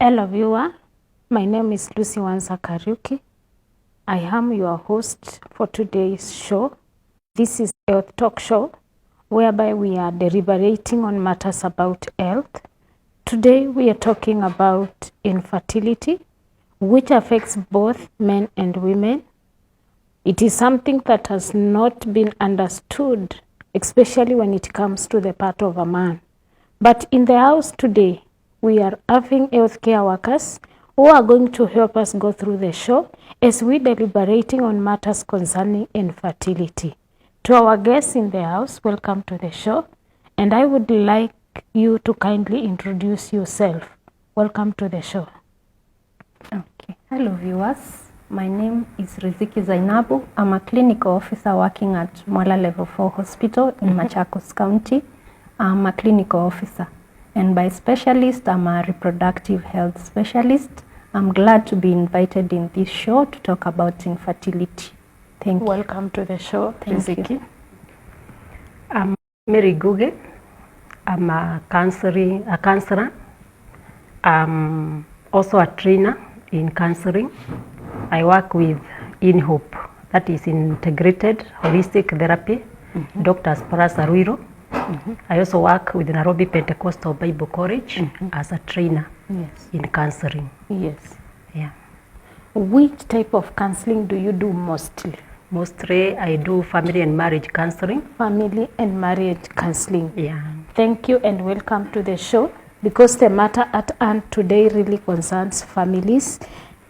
Hello viewer, my name is Lucy Wanza-Kariuki. I am your host for today's show. This is a health talk show whereby we are deliberating on matters about health. Today we are talking about infertility, which affects both men and women. It is something that has not been understood, especially when it comes to the part of a man. But in the house today, we are having healthcare workers who are going to help us go through the show as we deliberating on matters concerning infertility. To our guests in the house, welcome to the show. And I would like you to kindly introduce yourself. Welcome to the show. Okay. Hello viewers. My name is Riziki Zainabu. I'm a clinical officer working at Mwala Level 4 Hospital in Machakos County. I'm a clinical officer. And by specialist, I'm a reproductive health specialist. I'm glad to be invited in this show to talk about infertility. Thank you. Welcome to the show, Riziki. I'm Mary Guge. I'm a counselor. I'm also a trainer in counseling. I work with InHope, that is Integrated Holistic Therapy, Dr. Sparasa Ruiro. I also work with Nairobi Pentecostal Bible College as a trainer in counseling. Yes. Yeah. Which type of counseling do you do mostly? Mostly I do family and marriage counseling. Family and marriage counseling. Yeah. Thank you and welcome to the show, because the matter at hand today really concerns families.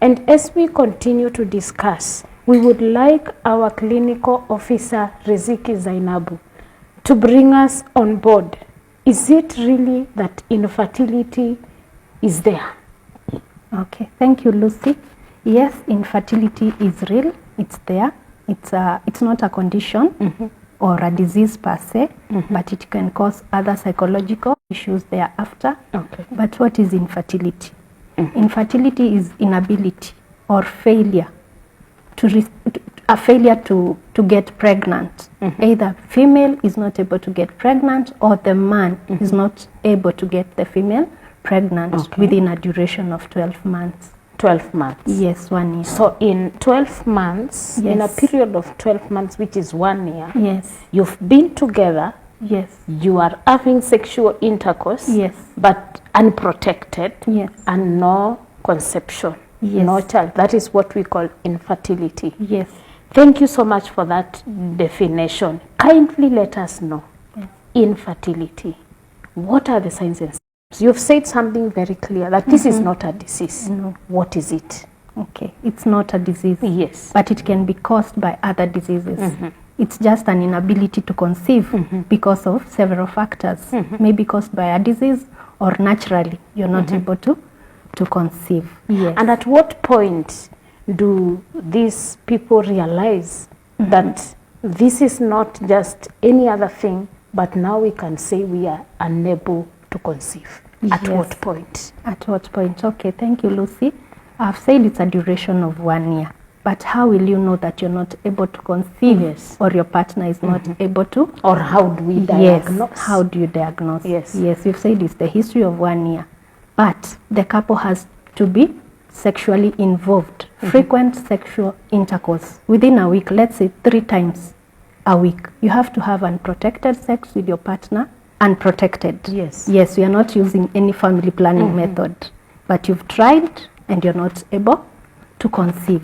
And as we continue to discuss, we would like our clinical officer, Riziki Zainabu, to bring us on board. Is it really that infertility is there? Okay, thank you, Lucy. Yes, infertility is real. It's there. It's not a condition or a disease per se, but it can cause other psychological issues thereafter. Okay. But what is infertility? Infertility is inability or failure to get pregnant. Either female is not able to get pregnant or the man is not able to get the female pregnant within a duration of 12 months. 12 months? Yes, 1 year. So in 12 months, in a period of 12 months, which is 1 year, yes, you've been together, yes, you are having sexual intercourse, yes, but unprotected, yes, and no conception, yes, no child. That is what we call infertility. yes. Thank you so much for that definition. Kindly let us know, infertility. What are the signs and symptoms? You've said something very clear, that this is not a disease. No. What is it? Okay, it's not a disease. Yes. But it can be caused by other diseases. It's just an inability to conceive because of several factors. Maybe caused by a disease or naturally you're not able to conceive. Yes. And at what point do these people realize that this is not just any other thing, but now we can say we are unable to conceive? At Yes. what point? At what point? Okay, thank you, Lucy. I've said it's a duration of 1 year. But how will you know that you're not able to conceive or your partner is not able to? Or how do we diagnose? Yes, how do you diagnose? Yes. Yes, you've said it's the history of 1 year. But the couple has to be sexually involved. Frequent sexual intercourse within a week, let's say 3 times a week. You have to have unprotected sex with your partner. Unprotected. Yes. Yes, we are not using any family planning method. But you've tried and you're not able to conceive.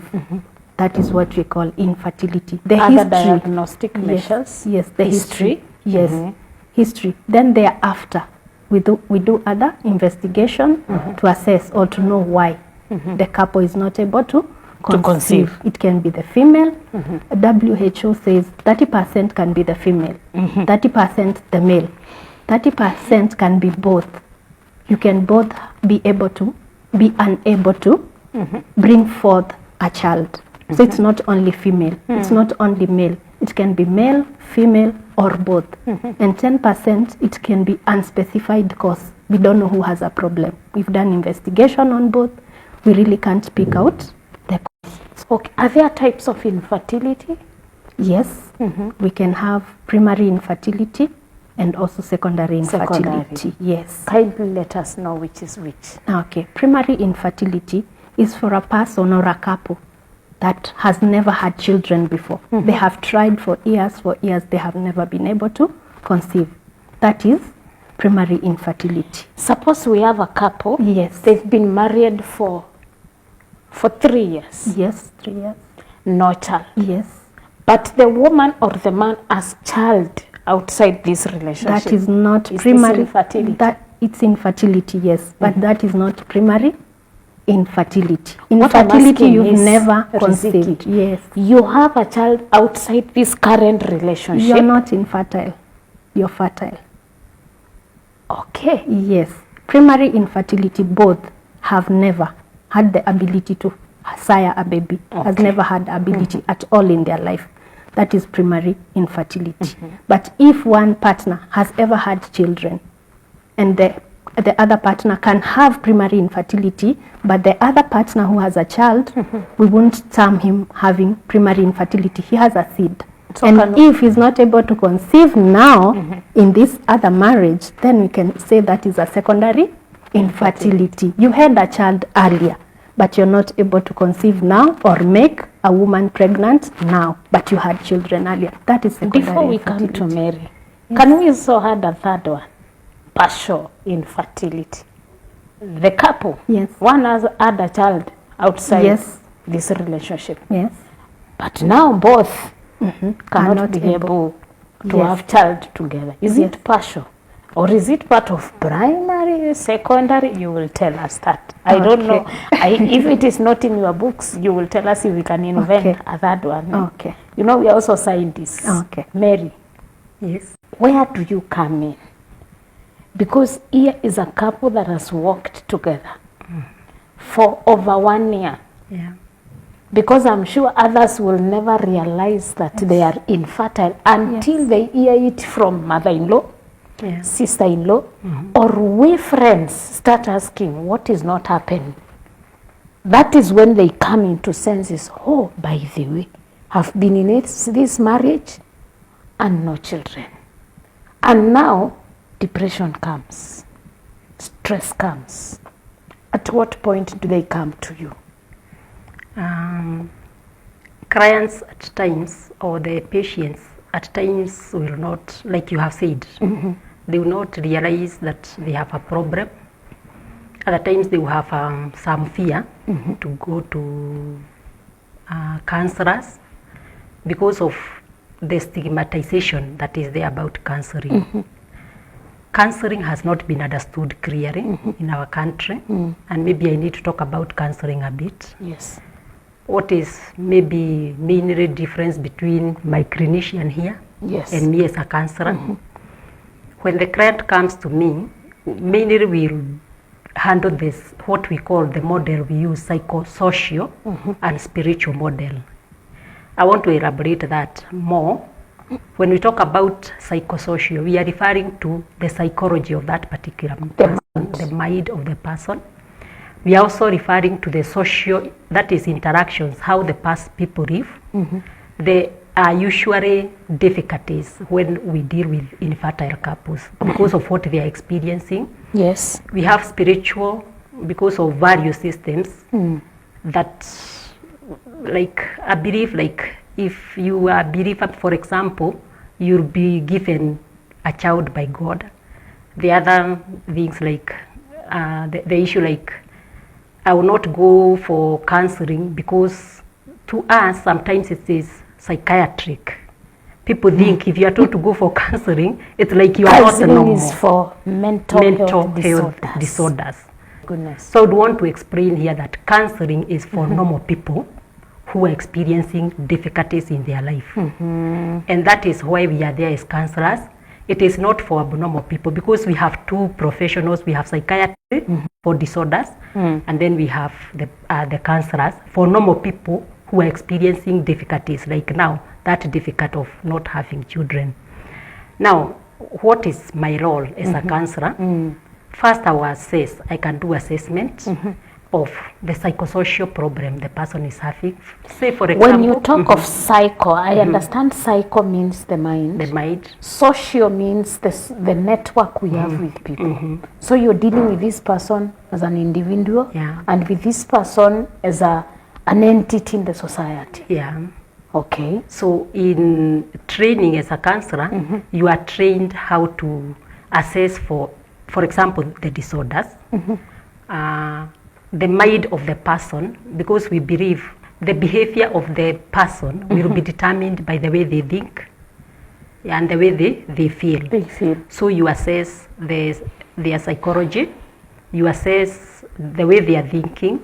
That is what we call infertility. The Other diagnostic measures? Yes, the history. Yes, history. Then thereafter, we do other investigation to assess or to know why the couple is not able to conceive. It can be the female. WHO says 30% can be the female, 30% the male. 30% can be both. You can both be able to be unable to bring forth a child. So it's not only female, it's not only male. It can be male, female, or both. And 10% it can be unspecified cause. We don't know who has a problem. We've done investigation on both. We really can't pick out the cause. Okay. Are there types of infertility? Yes, we can have primary infertility and also secondary infertility. Secondary. Yes. Kindly let us know which is which. Okay. Primary infertility is for a person or a couple that has never had children before. They have tried for years, they have never been able to conceive. That is primary infertility. Suppose we have a couple. Yes. They've been married for 3 years. Yes, 3 years. No child. Yes. But the woman or the man has child outside this relationship. That is not Is primary this infertility? That it's infertility, yes, but that is not primary infertility. What I'm Infertility asking you've is, never Riziki, conceived. Yes. You have a child outside this current relationship. You're not infertile. You're fertile. Okay. Yes. Primary infertility, both have never had the ability to sire a baby, has never had ability at all in their life. That is primary infertility. But if one partner has ever had children and the other partner can have primary infertility, but the other partner who has a child, we won't term him having primary infertility. He has a seed. So and if he's not able to conceive now in this other marriage, then we can say that is a secondary infertility. You had a child earlier, but you're not able to conceive now or make a woman pregnant now, but you had children earlier. That is secondary Before we come to Mary, can we also add a third one? Partial infertility. The couple, Yes. one has had a child outside Yes. this relationship, Yes. but now both cannot Cannot be able to Yes. have child together. Is Yes. it partial? Or is it part of primary, secondary? You will tell us that. I don't know. If it is not in your books, you will tell us if we can invent a third one. Okay. You know, we are also scientists. Okay. Mary, Yes. where do you come in? Because here is a couple that has worked together for over 1 year. Yeah. Because I'm sure others will never realize that they are infertile until they hear it from mother-in-law, Yes. sister-in-law, or we friends start asking what is not happening. That is when they come into senses, oh, by the way, I've been in this marriage and no children. And now depression comes, stress comes. At what point do they come to you? Clients at times, or the patients at times, will not, like you have said, they will not realize that they have a problem. Other times they will have some fear to go to counselors because of the stigmatization that is there about counseling. Counseling has not been understood clearly in our country, and maybe I need to talk about counseling a bit. Yes. What is maybe mainly difference between my clinician here Yes. and me as a counselor? When the client comes to me, mainly we'll handle this, what we call the model we use, psychosocial and spiritual model. I want to elaborate that more. When we talk about psychosocial, we are referring to the psychology of that particular person, the mind of the person. We are also referring to the social, that is interactions, how the past people live. There are usually difficulties when we deal with infertile couples because of what they are experiencing. Yes. We have spiritual because of value systems that, like, I believe, like, if you are a believer, for example, you'll be given a child by God. The other things, like the issue, like, I will not go for counseling because to us sometimes it is psychiatric. People think if you are told to go for counseling, it's like you are not normal. Is for mental health disorders. Goodness. So I would want to explain here that counseling is for normal people who are experiencing difficulties in their life. And that is why we are there as counselors. It is not for abnormal people because we have two professionals. We have psychiatry for disorders, and then we have the counselors for normal people who are experiencing difficulties, like now, that difficult of not having children. Now, what is my role as a counselor? First, I will assess. I can do assessment. of the psychosocial problem the person is having. Say, for example, when you talk of psycho, I understand psycho means the mind. the mind. Social means the network we have with people. So you're dealing with this person as an individual, Yeah. and with this person as an entity in the society. Yeah. Okay. So in training as a counselor, you are trained how to assess for example, the disorders, the mind of the person, because we believe the behavior of the person will be determined by the way they think and the way they feel. They feel. So you assess their psychology, you assess the way they are thinking,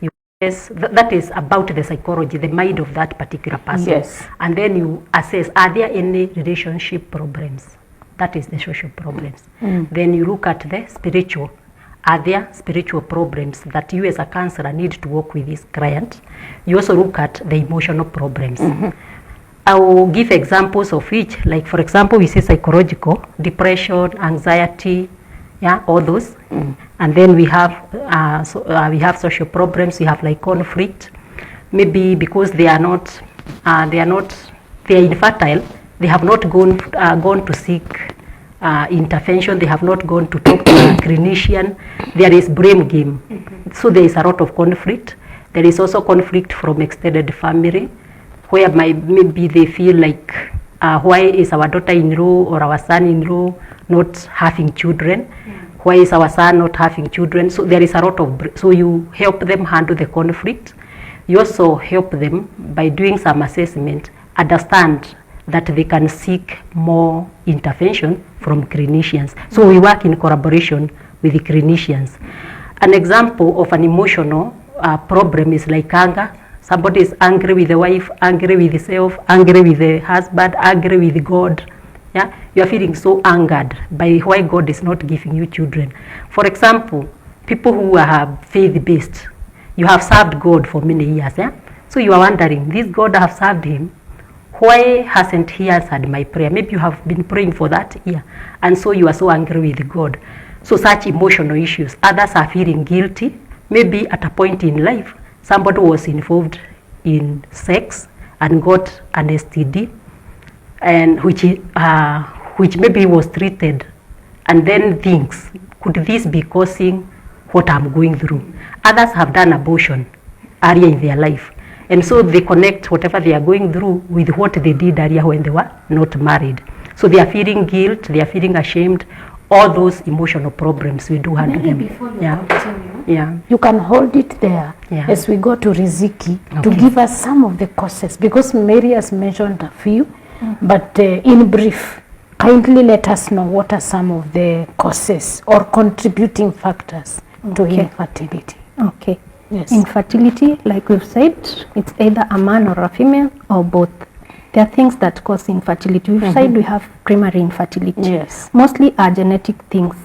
you assess, that is about the psychology, the mind of that particular person. Yes. And then you assess, are there any relationship problems? That is the social problems. Then you look at the spiritual. Are there spiritual problems that you as a counselor need to work with this client? You also look at the emotional problems. I will give examples of each. Like, for example, we say psychological, depression, anxiety, yeah, all those. And then we have social problems. We have like conflict. Maybe because they are infertile. They have not gone to seek intervention. They have not gone to talk to a clinician. There is blame game. So there is a lot of conflict. There is also conflict from extended family, where maybe they feel like, why is our daughter-in-law or our son-in-law not having children? Why is our son not having children? So there is a lot of, so you help them handle the conflict. You also help them by doing some assessment, understand that they can seek more intervention from clinicians. So we work in collaboration with the clinicians. An example of an emotional problem is like anger. Somebody is angry with the wife, angry with the self, angry with the husband, angry with God. Yeah, you are feeling so angered by why God is not giving you children. For example, people who are faith-based, you have served God for many years. Yeah, so you are wondering, this God I have served him, why hasn't he answered my prayer? Maybe you have been praying for that year, and so you are so angry with God. So such emotional issues. Others are feeling guilty. Maybe at a point in life, somebody was involved in sex and got an STD, and which maybe was treated, and then thinks, could this be causing what I'm going through? Others have done abortion earlier in their life. And so they connect whatever they are going through with what they did earlier when they were not married. So they are feeling guilt, they are feeling ashamed, all those emotional problems we do handle them. Before you Yeah. continue, Yeah. you can hold it there as we go to Riziki to give us some of the causes, because Mary has mentioned a few, but in brief, kindly let us know what are some of the causes or contributing factors to infertility. Okay. Yes. Infertility, like we've said, it's either a man or a female or both. There are things that cause infertility. We've said we have primary infertility. Yes. Mostly are genetic things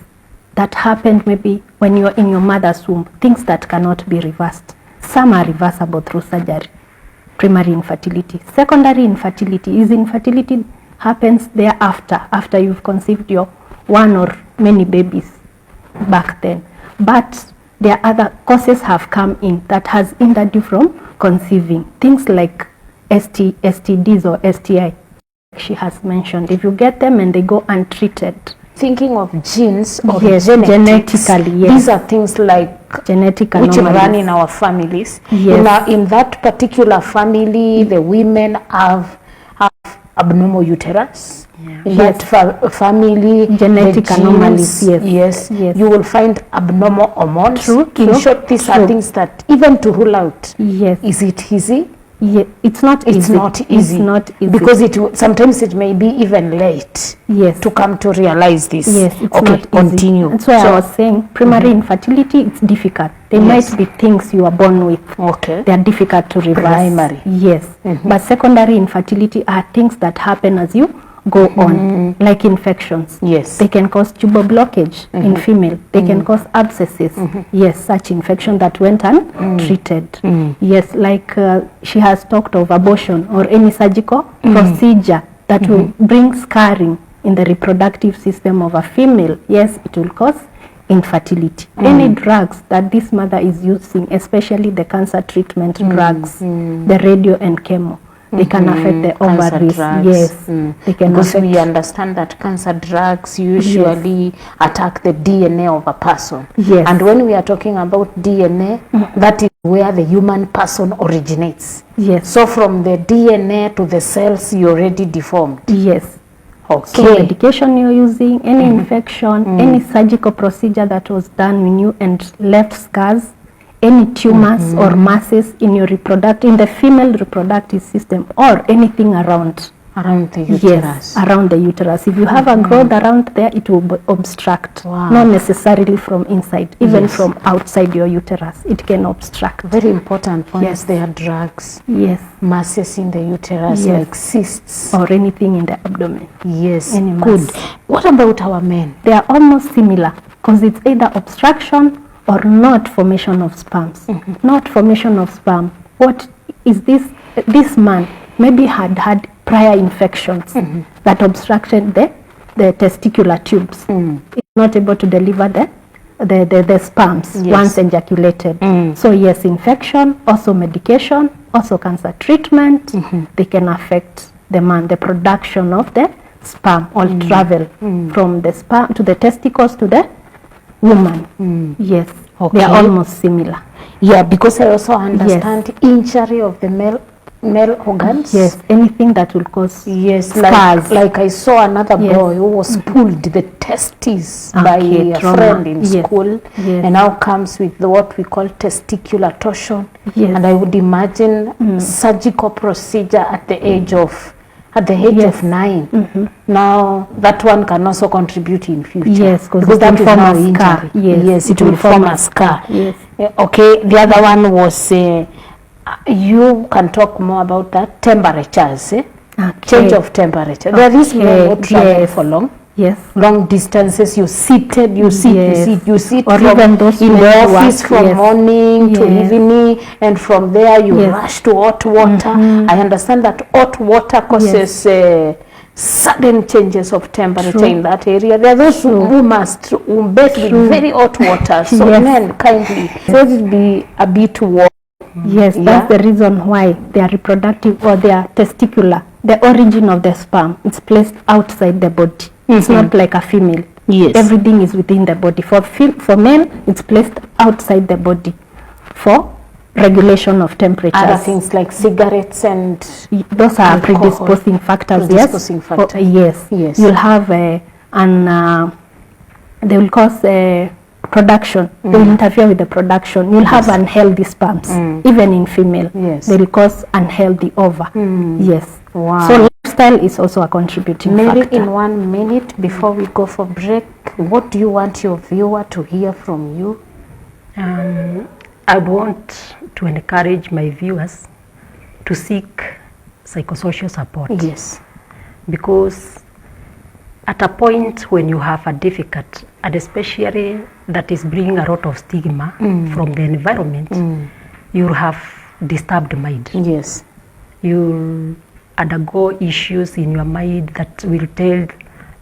that happened maybe when you're in your mother's womb, things that cannot be reversed. Some are reversible through surgery. Primary infertility. Secondary infertility is infertility happens thereafter, after you've conceived your one or many babies back then. But there are other causes have come in that has hindered you from conceiving. Things like STDs or STI, she has mentioned. If you get them and they go untreated. Thinking of genes or Yes, genetics, genetically, yes. these are things like Genetic which anomalies. run in our families. Yes. In that particular family, the women have abnormal uterus. In that family, Genetic the anomalies, genes, yes. Yes. You will find abnormal hormones. True, In true, short, these true. are things that even to rule out, Yes. is it easy? Yeah, it's not easy. It's not easy. It's not easy. Because sometimes it may be even late yes. to come to realize this. Yes, it's okay, not easy. continue. That's why I was saying primary infertility, it's difficult. There might be things you are born with. Okay. They are difficult to reverse. Primary. Yes. But secondary infertility are things that happen as you go on, like infections. Yes. They can cause tubal blockage in female. They can cause abscesses. Yes, such infection that went untreated. Yes, like she has talked of abortion or any surgical procedure that will bring scarring in the reproductive system of a female. Yes, it will cause infertility. Any drugs that this mother is using, especially the cancer treatment drugs, the radio and chemo, they can affect the Cancer ovaries. drugs. Yes, they can Because affect. we understand that cancer drugs usually attack the DNA of a person. Yes. And when we are talking about DNA, that is where the human person originates. Yes. So from the DNA to the cells, you're already deformed. Yes. Okay. So medication you're using, any infection, any surgical procedure that was done on you and left scars, any tumors or masses in your in the female reproductive system, or anything around the uterus. Yes, around the uterus. If you have a growth around there, it will obstruct. Wow. Not necessarily from inside, even from outside your uterus, it can obstruct. Very important point. Yes. There are drugs. Yes. Masses in the uterus, Yes. like cysts. Or anything in the abdomen. Yes. Any Good. mass. What about our men? They are almost similar because it's either obstruction or not formation of sperms. Not formation of sperm. What is this? This man maybe had prior infections that obstructed the testicular tubes. It's not able to deliver the sperms once ejaculated. So yes, infection, also medication, also cancer treatment, they can affect the man, the production of the sperm or travel from the sperm to the testicles to the woman. Yes, Okay. they are almost similar. Yeah, because I also understand injury of the male organs. Yes, anything that will cause scars. Like I saw another boy who was pulled the testes by a friend in school, and now comes with what we call testicular torsion. Yes. And I would imagine surgical procedure at the age of 9. Now that one can also contribute in future. Yes, because that is now scar. injury. Yes, it will form a scar. Yes. Okay, the other one was you can talk more about that, temperatures. Okay. Change of temperature. There is no travel for long. Yes. Long distances, you seated, you sit, or from even those in the office from morning to evening, and from there you rush to hot water. I understand that hot water causes sudden changes of temperature in that area. There are those who must bathe with very hot water. So men, kindly, let it be a bit warm. Yes, that's the reason why their reproductive or their testicular, the origin of the sperm, is placed outside the body. It's not like a female. Yes. Everything is within the body. For men, it's placed outside the body for regulation of temperatures. Other things like cigarettes and those are alcohol. predisposing factors. Predisposing factors. Yes. You'll have they will cause production. They will interfere with the production. You'll have unhealthy sperms, even in female. Yes. They will cause unhealthy ova. Yes. Wow. So lifestyle is also a contributing factor. In 1 minute before we go for break, what do you want your viewer to hear from you? I want to encourage my viewers to seek psychosocial support. Yes. Because at a point when you have a difficult, and especially that is bringing a lot of stigma from the environment, you have disturbed mind. Yes. You undergo issues in your mind that will tell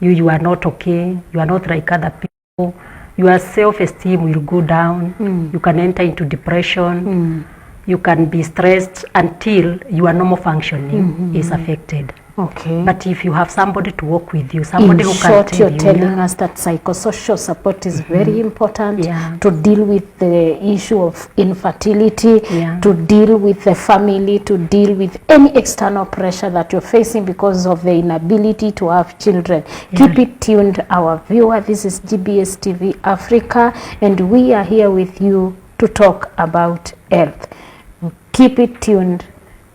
you are not okay, you are not like other people, your self-esteem will go down, you can enter into depression, you can be stressed until your normal functioning is affected. Okay. But if you have somebody to work with you, somebody who can tell you're you, telling us that psychosocial support is very important to deal with the issue of infertility, to deal with the family, to deal with any external pressure that you're facing because of the inability to have children. Keep it tuned, our viewer. This is GBS TV Africa, and we are here with you to talk about health. Keep it tuned.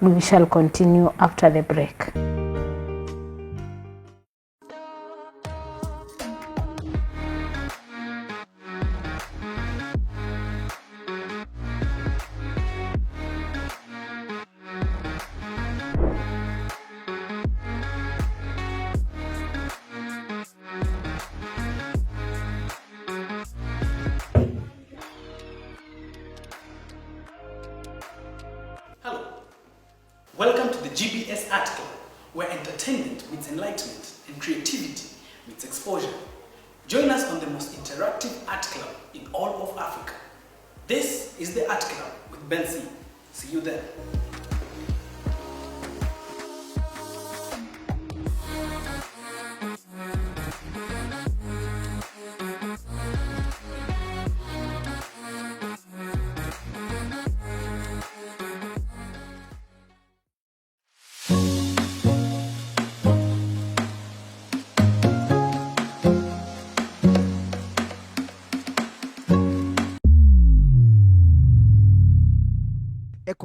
We shall continue after the break. Welcome to the GBS article, where entertainment meets enlightenment and creativity meets exposure. Join us on the most interactive art club in all of Africa. This is the Art Club with Ben C. See you there.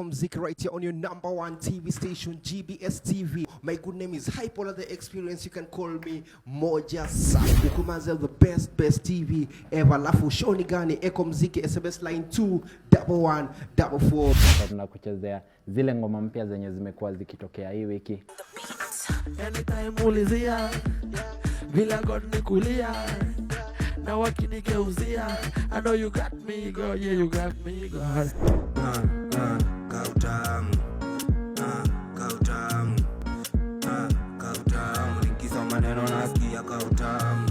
Music right here on your #1 TV station, GBS TV. My good name is Hypolar the Experience. You can call me Moja Sa. Ukumazel the best TV ever. Lafu shoni gani Mziki SMS line 21144. Tunakuchezea zile ngoma mpya zenye zimekuwa zikitokea hii wiki. Anytime ulizia bila God nikulia na wakinigeuzia I know you got me girl, yeah you got me girl. Kautamu nikisa maneno nasikia kautamu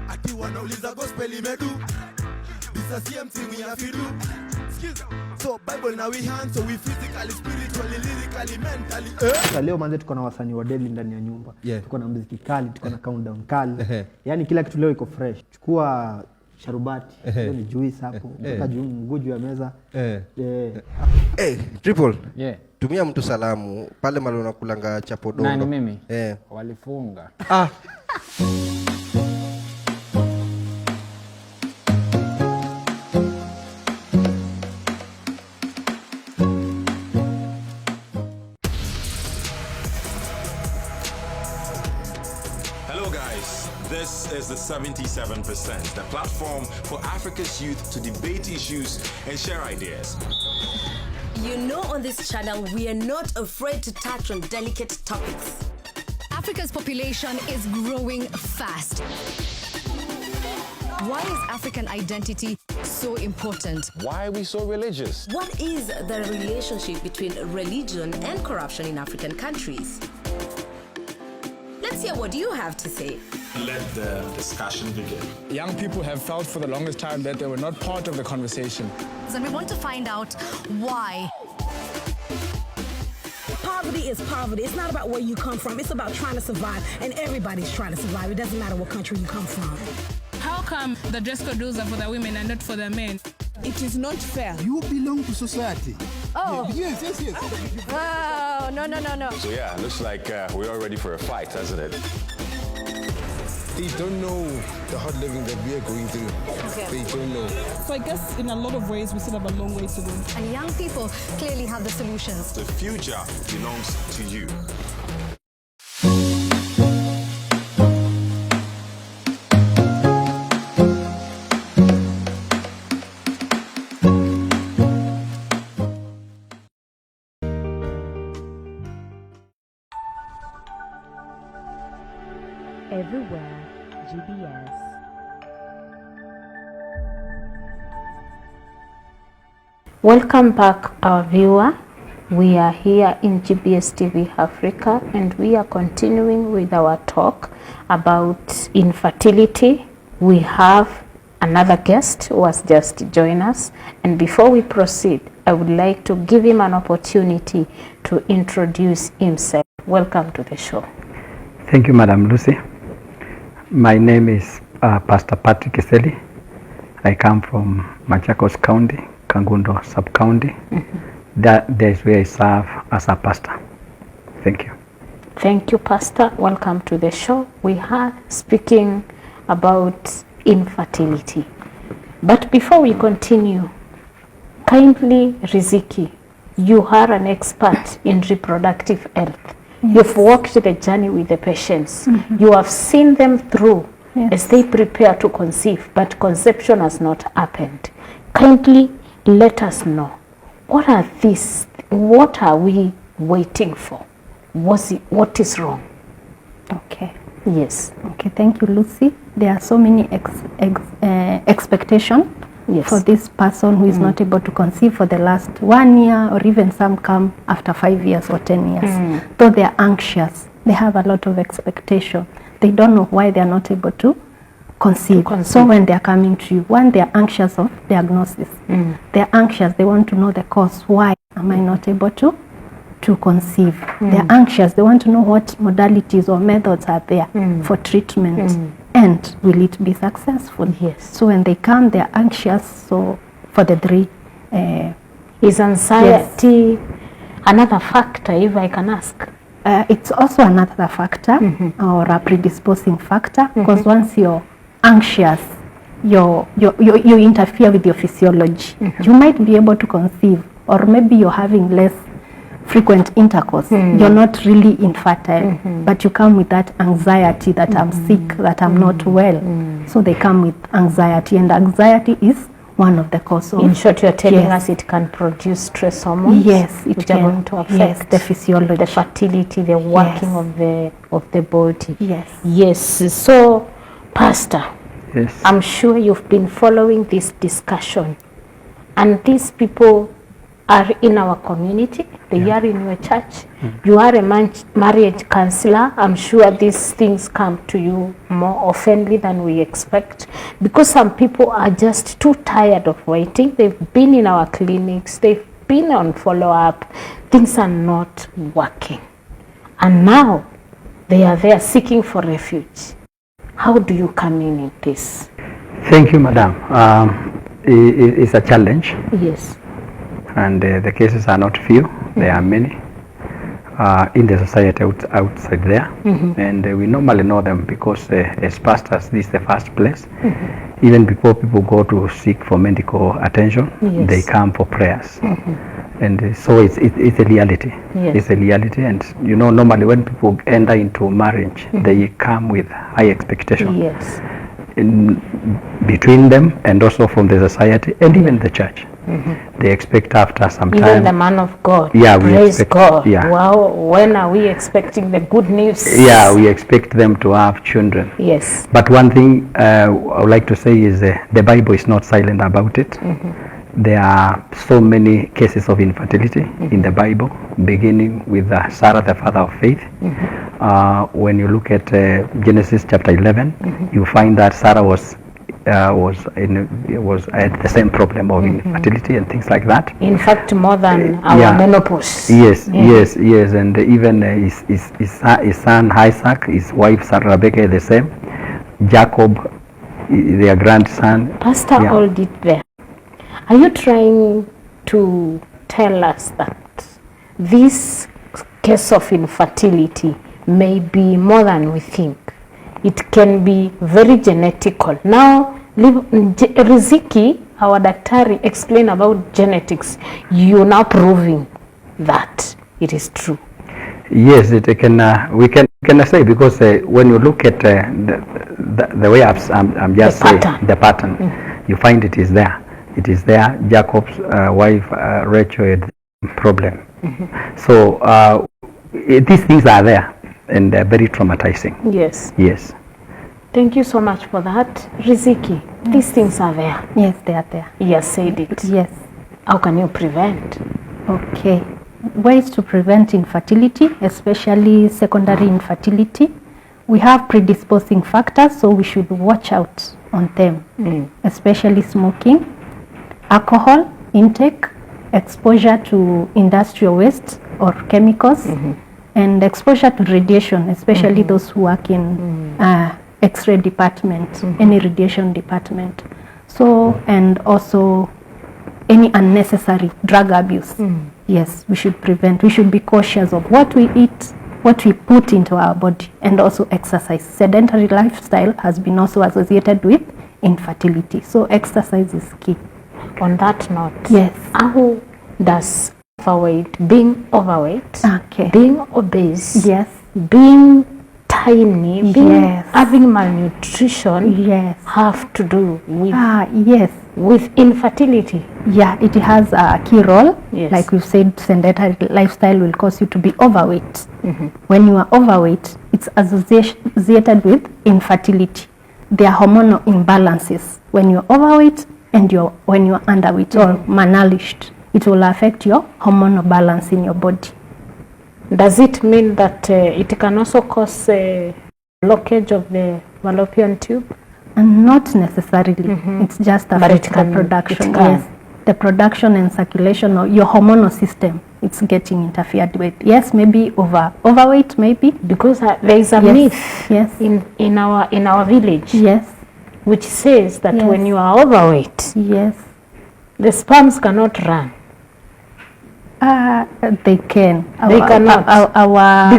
ati wanauliza gospel imedu bisa CMT we have to do. So Bible now we hand, so we physically, spiritually, lyrically, mentally. Leo manze tuko na wasanii wa daily ndani ya nyumba. Tuko na muziki kali, tuko na countdown kali. Yaani kila kitu leo iko fresh. Chukua sharubati, hiyo ni juice hapo. Mpaka nguju ya meza. Triple. Yeah. Tumia mtu salamu pale mali unakulanga chapo dondo. Nani mimi? Walifunga. This is the 77%, the platform for Africa's youth to debate issues and share ideas. You know, on this channel, we are not afraid to touch on delicate topics. Africa's population is growing fast. Why is African identity so important? Why are we so religious? What is the relationship between religion and corruption in African countries? Let's hear what you have to say. Let the discussion begin. Young people have felt for the longest time that they were not part of the conversation. And we want to find out why. Poverty is poverty. It's not about where you come from. It's about trying to survive. And everybody's trying to survive. It doesn't matter what country you come from. How come the dress code rules are for the women and not for the men? It is not fair. You belong to society. Oh. Yes. Oh, no. So yeah, looks like we're all ready for a fight, hasn't it? They don't know the hard living that we are going through. Okay. They don't know. So I guess in a lot of ways we still have a long way to go. And young people clearly have the solutions. The future belongs to you. Everywhere, GBS. Welcome back, our viewer. We are here in GBS TV Africa, and we are continuing with our talk about infertility. We have another guest who has just joined us, and before we proceed, I would like to give him an opportunity to introduce himself. Welcome to the show. Thank you, Madam Lucy. My name is Pastor Patrick Eseli. I come from Machakos County, Kangundo Sub-County. That is where I serve as a pastor. Thank you. Thank you, Pastor. Welcome to the show. We are speaking about infertility. But before we continue, kindly, Riziki, you are an expert in reproductive health. Yes. You've walked the journey with the patients. You have seen them through as they prepare to conceive, but conception has not happened. Kindly let us know, what are these? What are we waiting for? What is wrong? Okay. Yes. Okay, thank you, Lucy. There are so many expectations for this person who is not able to conceive for the last 1 year, or even some come after 5 years or 10 years. Though they are anxious, they have a lot of expectation. They don't know why they are not able to conceive. So when they are coming to you, one, they are anxious of diagnosis. They are anxious. They want to know the cause. Why am I not able to conceive? They are anxious. They want to know what modalities or methods are there for treatment, and will it be successful? Yes. So when they come, they are anxious. So for the three, is anxiety another factor, if I can ask? It's also another factor or a predisposing factor, because once you're anxious, you interfere with your physiology. You might be able to conceive, or maybe you're having less frequent intercourse. You're not really infertile, but you come with that anxiety that I'm sick, that I'm not well. So they come with anxiety, and anxiety is one of the causes. In short, you're telling us it can produce stress hormones. Yes, it which can. are going to affect the physiology, the fertility, the working of the body. Yes. So, Pastor, yes, I'm sure you've been following this discussion, and these people are in our community. They are in your church. You are a marriage counselor. I'm sure these things come to you more oftenly than we expect, because some people are just too tired of waiting. They've been in our clinics. They've been on follow-up. Things are not working. And now they are there seeking for refuge. How do you come in this? Thank you, Madam. It's a challenge. Yes. And the cases are not few. There are many in the society outside there. And we normally know them because as pastors, this is the first place. Even before people go to seek for medical attention, they come for prayers. And so it's a reality. It's a reality. And you know, normally when people enter into marriage, they come with high expectation. In between them and also from the society and even the church. They expect after some time. Even the man of God. Praise God. Wow, when are we expecting the good news? We expect them to have children. Yes. But one thing I would like to say is the Bible is not silent about it. There are so many cases of infertility in the Bible, beginning with Sarah, the father of faith. When you look at Genesis chapter 11, you find that Sarah was had the same problem of infertility and things like that. In fact, more than our menopause. Yes. And even his son Isaac, his wife Sarah Rebecca, the same. Jacob, their grandson. Pastor, hold it there. Are you trying to tell us that this case of infertility may be more than we think? It can be very genetical. Now, Riziki, our daktari, explain about genetics. You're now proving that it is true. Yes, we can say, because when you look at the way I'm just saying, the pattern, you find it is there. It is there. Jacob's wife Rachel had the problem. So these things are there, and they're very traumatizing. Yes. Thank you so much for that. Riziki, these things are there. Yes, they are there. You have said it. Yes. How can you prevent? Okay. Ways to prevent infertility, especially secondary infertility. We have predisposing factors, so we should watch out on them, especially smoking, alcohol intake, exposure to industrial waste or chemicals, and exposure to radiation, especially those who work in X-ray department, any radiation department. So, and also any unnecessary drug abuse. Yes, we should prevent. We should be cautious of what we eat, what we put into our body, and also exercise. Sedentary lifestyle has been also associated with infertility. So exercise is key. On that note, yes, how does being overweight, being obese, being tiny, being having malnutrition, have to do with with infertility? Yeah, it has a key role. Yes. Like we've said, sedentary lifestyle will cause you to be overweight. When you are overweight, it's associated with infertility. There are hormonal imbalances. When you're overweight and when you're underweight or malnourished, it will affect your hormonal balance in your body. Does it mean that it can also cause a blockage of the fallopian tube? And not necessarily. It's just affect the production. Yes, the production and circulation of your hormonal system. It's getting interfered with. Yes, maybe overweight, maybe because there is a myth. Yes. In our village. Yes. Which says that when you are overweight, yes, the sperms cannot run. They can. They cannot.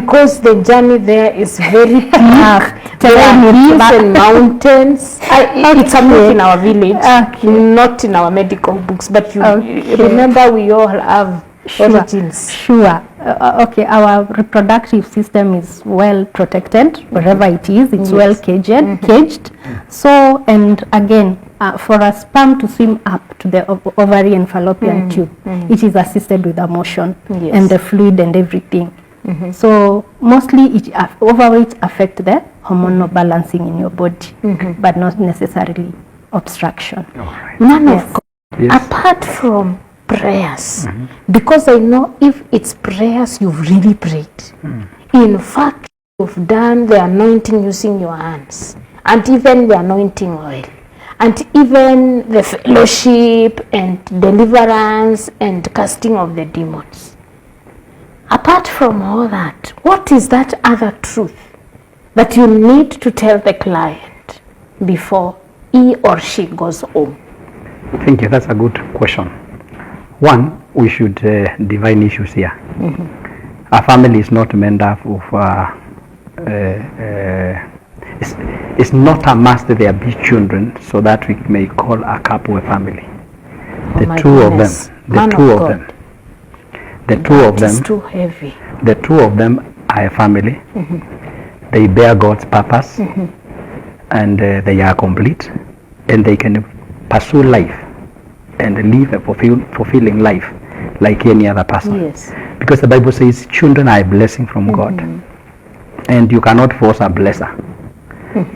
Because the journey there is very tough. There are hills and mountains. It's a myth in our village, not in our medical books. But you remember, we all have origins. Sure. Okay, our reproductive system is well protected wherever it is. It's well caged. So, and again, for a sperm to swim up to the ovary and fallopian tube, it is assisted with a motion and the fluid and everything. So mostly overweight affect the hormonal balancing in your body, but not necessarily obstruction. Man of God, apart from prayers, because I know if it's prayers, you've really prayed. In fact, you've done the anointing using your hands, and even the anointing oil, and even the fellowship and deliverance and casting of the demons. Apart from all that, what is that other truth that you need to tell the client before he or she goes home? Thank you. That's a good question. One, we should divine issues here. A family is not made up of it's not a must that there be children so that we may call a couple a family. The two of them is too heavy. The two of them are a family. They bear God's purpose, and they are complete, and they can pursue life and live a fulfilling life like any other person. Yes. Because the Bible says children are a blessing from God, and you cannot force a blesser.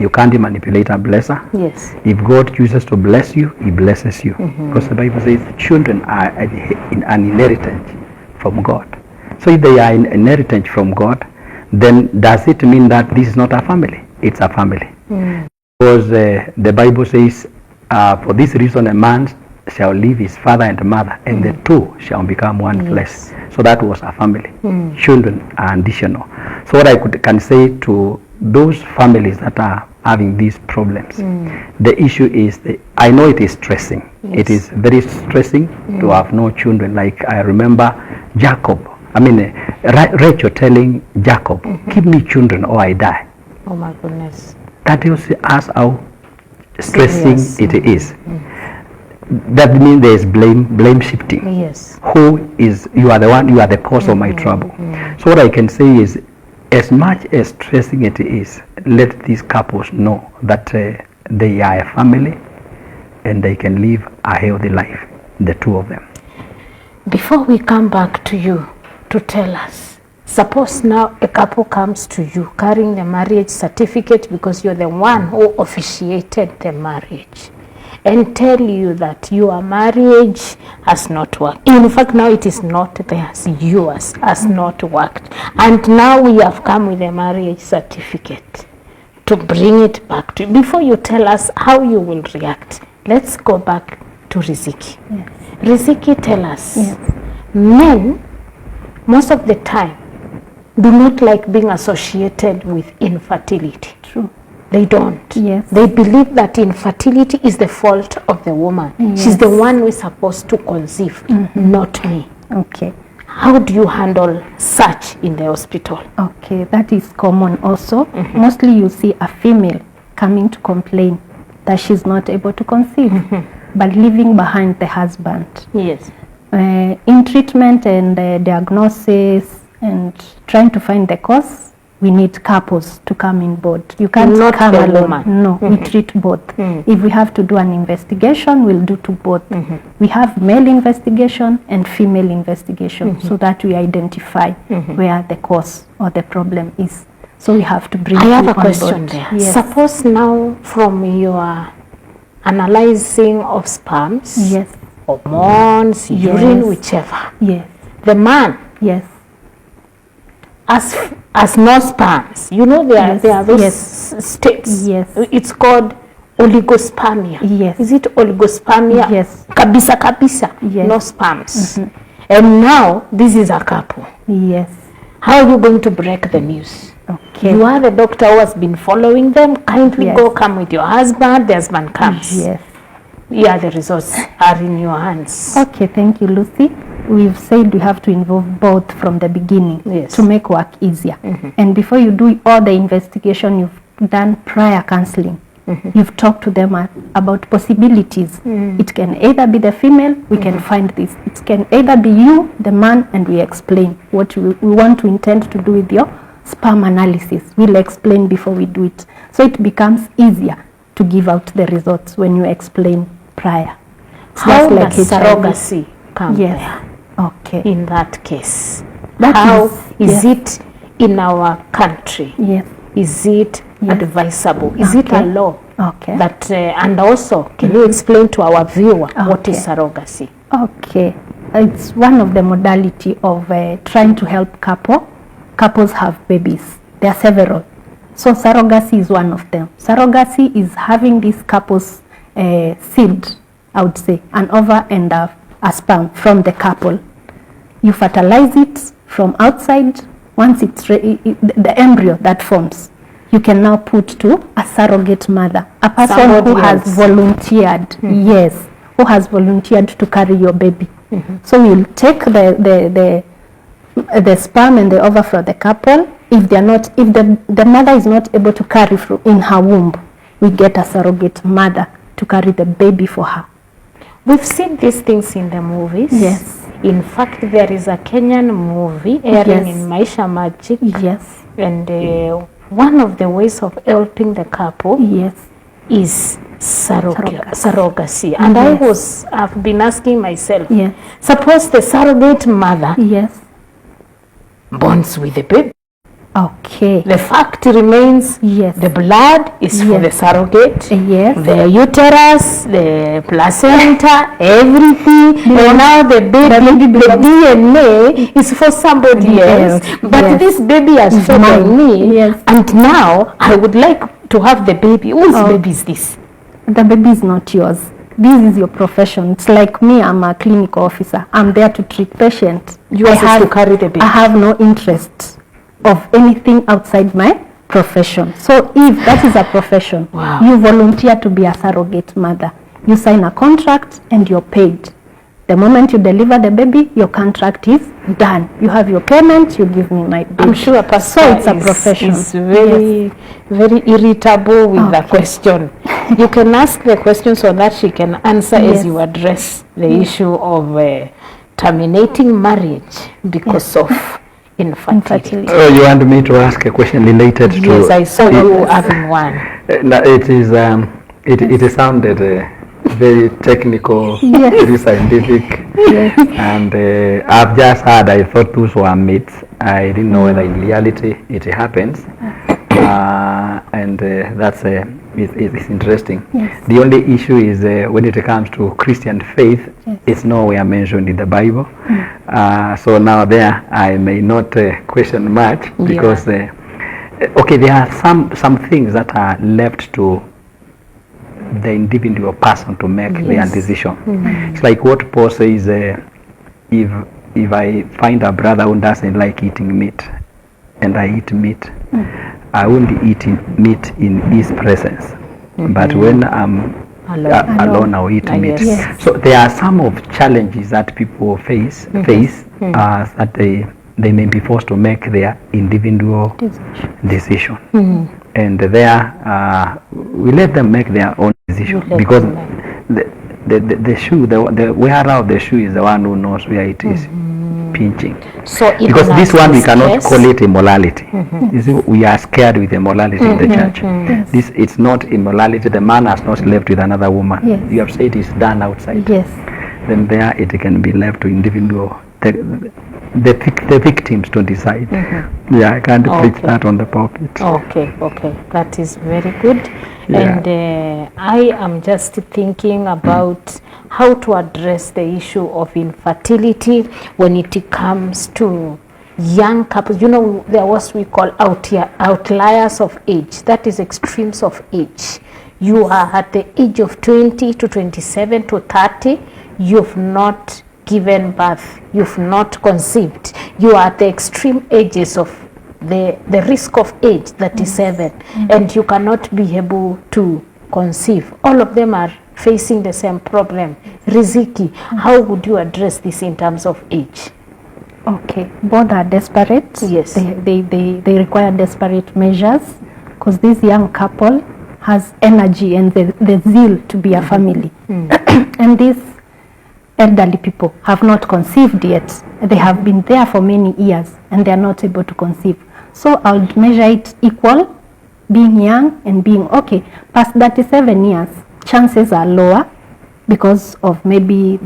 You can't manipulate a blesser. Yes. If God chooses to bless you, He blesses you. Because the Bible says children are an inheritance from God. So if they are an inheritance from God, then does it mean that this is not a family? It's a family. Because the Bible says, for this reason a man shall leave his father and mother, and the two shall become one flesh. So that was a family. Children are additional. So what I can say to those families that are having these problems, the issue is, I know it is stressing. It is very stressing to have no children. Like I remember Rachel telling Jacob, give me children or I die. Oh my goodness. That tells us how stressing it is. That means there is blame shifting. Yes. You are the one, you are the cause of my trouble. So what I can say is, as much as stressing it is, let these couples know that they are a family and they can live a healthy life, the two of them. Before we come back to you to tell us, suppose now a couple comes to you carrying the marriage certificate because you're the one who officiated the marriage, and tell you that your marriage has not worked. In fact, now it is not theirs, yours has not worked. And now we have come with a marriage certificate to bring it back to you. Before you tell us how you will react, let's go back to Riziki. Yes. Riziki, tell us. Yes. Men, most of the time, do not like being associated with infertility. True. They don't. Yes. They believe that infertility is the fault of the woman. Yes. She's the one who is supposed to conceive, not me. Okay. How do you handle such in the hospital? Okay, that is common also. Mostly you see a female coming to complain that she's not able to conceive, but leaving behind the husband. Yes. In treatment and diagnosis and trying to find the cause, we need couples to come in board. You can't not come the alone. woman. No, we treat both. If we have to do an investigation, we'll do to both. We have male investigation and female investigation so that we identify where the cause or the problem is. So we have to bring I have you a question board. there. Yes. Suppose now from your analyzing of sperms, Yes. hormones, Yes. urine, whichever, Yes. the man Yes. as no sperms, you know there are those Yes. states. Yes. It's called oligospermia. Yes. Is it oligospermia? Yes. Kabisa kabisa. Yes. No sperms. And now this is a couple. Yes. How are you going to break the news? Okay. You are the doctor who has been following them. Kindly Yes. go come with your husband. The husband comes. Yes. Yeah, the results are in your hands. Okay, thank you, Lucy. We've said we have to involve both from the beginning to make work easier. And before you do all the investigation, you've done prior counseling. You've talked to them about possibilities. It can either be the female, we can find this. It can either be you, the man, and we explain what we want to intend to do with your sperm analysis. We'll explain before we do it. So it becomes easier to give out the results when you explain prior. How does surrogacy come Yes. there? Okay. In that case, That how is- is it in our country? Yes. Is it advisable? Is it a Okay. law? Okay. That and also, can you explain to our viewer what is surrogacy? Okay. It's one of the modality of trying to help couples have babies. There are several. So surrogacy is one of them. Surrogacy is having these couples seed, I would say, an ova and a sperm from the couple. You fertilize it from outside. Once it's the embryo that forms, you can now put to a surrogate mother, a person Somebody who has else. volunteered, yes, who has volunteered to carry your baby. So we'll take the sperm and the ova from the couple. If the mother is not able to carry in her womb, we get a surrogate mother to carry the baby for her. We've seen these things in the movies. Yes. In fact, there is a Kenyan movie airing Yes. in Maisha Magic. Yes. And one of the ways of helping the couple is surrogacy. And I've been asking myself, suppose the surrogate mother bonds with the baby. Okay. The fact remains, the blood is for the surrogate, the uterus, the placenta, everything, and now the baby, the DNA is for somebody else. But this baby has fed me, and now I would like to have the baby. Whose baby is this? The baby is not yours. This is your profession. It's like me, I'm a clinical officer. I'm there to treat patients. Yours is to carry the baby. I have no interest of anything outside my profession. So if that is a profession, you volunteer to be a surrogate mother. You sign a contract and you're paid. The moment you deliver the baby, your contract is done. You have your payment, you give me my baby. I'm sure Pastor so it's a profession. is very, very irritable with the question. You can ask the question so that she can answer as you address the issue of terminating marriage because of infertility. Oh, you want me to ask a question related to? Yes, I saw you having one. No, it is. It sounded very technical, very scientific, and I've just heard. I thought those were myths. I didn't know whether in reality it happens, and that's it's interesting. The only issue is when it comes to Christian faith, it's nowhere mentioned in the Bible. So now there I may not question much because okay, there are some things that are left to the individual person to make their decision. It's like what Paul says, if I find a brother who doesn't like eating meat and I eat meat, I won't eat meat in his presence. But when I'm alone I'll eat meat. So there are some of challenges that people face that they may be forced to make their individual decision. And there we let them make their own decision because the shoe, the wearer of the shoe is the one who knows where it is pinching. So because this one we cannot call it immorality. You see, we are scared with immorality in the church. This it's not immorality. The man has not slept with another woman. You have said it's done outside. Then there it can be left to individual. The victims to decide. I can't preach that on the pulpit. Okay, that is very good. And I am just thinking about how to address the issue of infertility when it comes to young couples. You know, there are what we call outliers of age. That is extremes of age. You are at the age of 20 to 27 to 30. You've not given birth. You've not conceived. You are at the extreme ages of the risk of age, 37, and you cannot be able to conceive. All of them are facing the same problem. Riziki, how would you address this in terms of age? Okay, both are desperate. Yes. They require desperate measures because this young couple has energy and the zeal to be a family. And these elderly people have not conceived yet. They have been there for many years and they are not able to conceive. So I would measure it equal, being young and being okay. Past 37 years, chances are lower because of maybe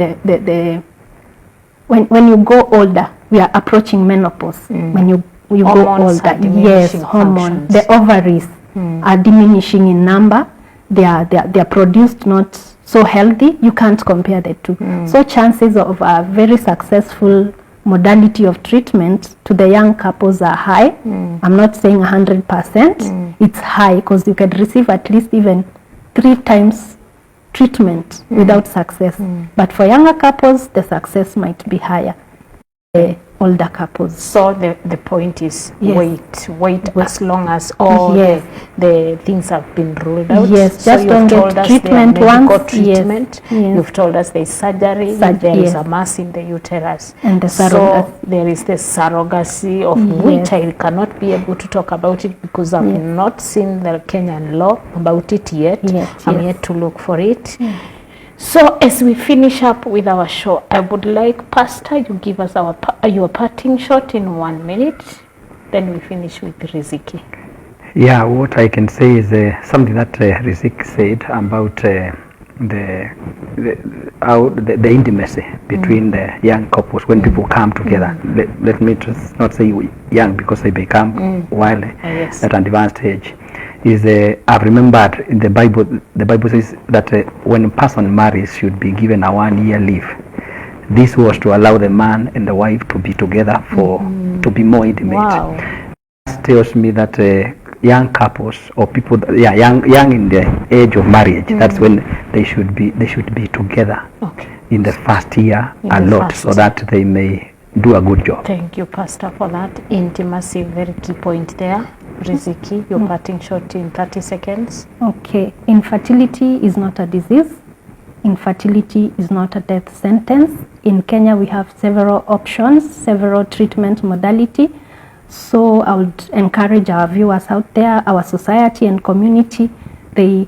when you go older, we are approaching menopause. When you Hormones go are older, yes, diminishing hormone, functions. the ovaries are diminishing in number. They are produced not so healthy. You can't compare the two. So chances of a very successful modality of treatment to the young couples are high. I'm not saying 100%. It's high because you can receive at least even 3 times treatment without success. But for younger couples, the success might be higher. Older couples. So the point is wait as long as all the things have been ruled out. Yes, so just don't get treatment once. Treatment. Yes. You've told us there's surgery, if there is a mass in the uterus. And the so there is the surrogacy of which I cannot be able to talk about it because I've not seen the Kenyan law about it yet. I'm yet to look for it. So as we finish up with our show, I would like Pastor, you give us your parting shot in 1 minute, then we finish with Riziki. Yeah, what I can say is something that Riziki said about the intimacy between the young couples when people come together. Let me just not say young because they become while at an advanced age. I've remembered in the Bible says that when a person marries should be given a 1-year leave. This was to allow the man and the wife to be together to be more intimate. Wow. That tells me that young couples or people young in the age of marriage, that's when they should be together in the first year a lot so that they may do a good job. Thank you, Pastor, for that. Intimacy, very key point there. Riziki, your parting shot in 30 seconds. Okay, infertility is not a disease. Infertility is not a death sentence. In Kenya, we have several options, several treatment modality. So I would encourage our viewers out there, our society and community, they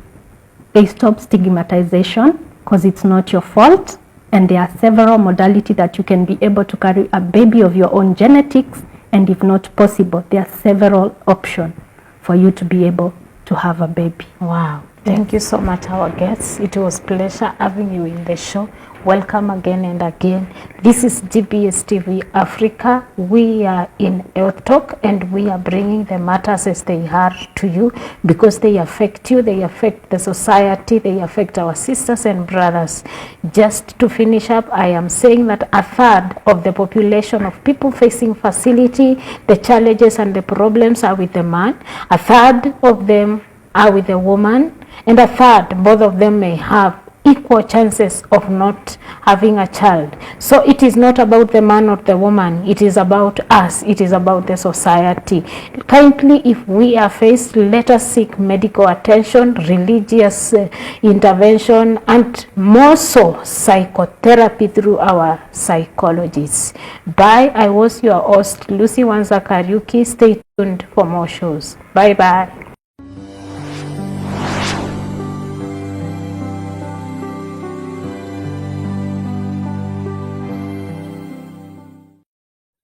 stop stigmatization because it's not your fault. And there are several modalities that you can be able to carry a baby of your own genetics. And if not possible, there are several options for you to be able to have a baby. Wow. Thank you so much, our guests. It was a pleasure having you in the show. Welcome again and again. This is GBS TV Africa. We are in Health Talk and we are bringing the matters as they are to you because they affect you, they affect the society, they affect our sisters and brothers. Just to finish up, I am saying that 1/3 of the population of people facing fertility, the challenges and the problems are with the man. 1/3 of them are with the woman, and 1/3, both of them may have equal chances of not having a child. So it is not about the man or the woman, it is about us, it is about the society. Kindly, if we are faced, let us seek medical attention, religious intervention, and more so psychotherapy through our psychologists. Bye. I was your host, Lucy Wanza Kariuki. Stay tuned for more shows. Bye bye.